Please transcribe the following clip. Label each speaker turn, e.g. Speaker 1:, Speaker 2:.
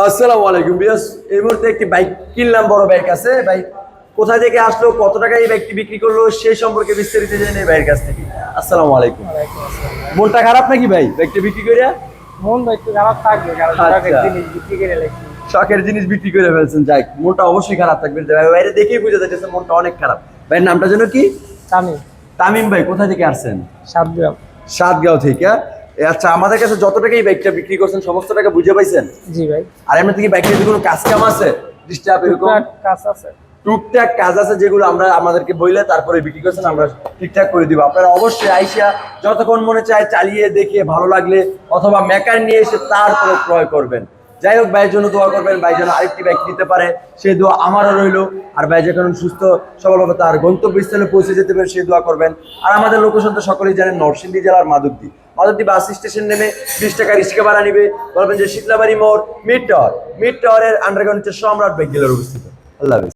Speaker 1: আসসালামু আলাইকুম বিয়াস। এই মুহূর্তে একটি বাইক কিনলাম, বড় বাইক আছে ভাই। কোথা থেকে আসলো, কত টাকা এই বাইকটি বিক্রি করলো, সেই সম্পর্কে বিস্তারিত জেনে এই ভাইয়ের কাছ থেকে। আসসালামু আলাইকুম।
Speaker 2: ওয়ালাইকুম আসসালাম।
Speaker 1: মনটা খারাপ নাকি ভাই বাইকটা বিক্রি করে?
Speaker 2: মন তো একটু খারাপ থাকবে, কারণ
Speaker 1: আচ্ছা।
Speaker 2: শখের জিনিস বিক্রি করে লাগছে।
Speaker 1: শখের জিনিস বিক্রি করে ফেলছেন, যাই মনটা অবশ্যই খারাপ থাকবে। ভাই বাইরে দেখেই বুঝে যাচ্ছে মনটা অনেক খারাপ। ভাইয়ের নামটা যেন কি?
Speaker 2: তামিম।
Speaker 1: তামিম ভাই, কোথা থেকে আসছেন?
Speaker 2: সাতগ্রাম।
Speaker 1: সাতগাঁও থেকে। আচ্ছা, আমাদের কাছে যত টাকা এই বাইকটা বিক্রি করছেন সমস্ত টাকা বুঝে পাইছেন?
Speaker 2: জি ভাই।
Speaker 1: আর এমনি থেকে বাইকের কোনো কাজ কাম আছে, ডিস্টার্ব এরকম?
Speaker 2: টুকটাক কাজ আছে।
Speaker 1: টুকটাক কাজ আছে যেগুলো আমরা আমাদেরকে বইলে তারপরে বিক্রি করছেন, আমরা ঠিকঠাক করে দিব। আপনারা অবশ্যই আইসা যতক্ষণ মনে চায় চালিয়ে দেখে ভালো লাগলে অথবা মেকার নিয়ে এসে তারপরে ক্রয় করবেন। যাই হোক, ভাইয়ের জন্য দোয়া করবেন, ভাই যেন আরেকটি বাইক নিতে পারে সেই দোয়া আমারও রইলো। আর ভাই যখন সুস্থ সবলভাবে তার গন্তব্যস্থলে পৌঁছে যেতে পারে সেই দোয়া করবেন। আর আমাদের লোকেশন তো সকলেই জানেন, নরসিংদী জেলার মাধবদী বাস স্টেশন নেমে 20 টাকা রিক্সা ভাড়া নিবে, বলবেন যে শীতলাবাড়ি মোড় মিড টাওয়ারের আন্ডারগ্রাউন্ড সম্রাট বাইক ডিলার অবস্থিত। আল্লাহ হাফেজ।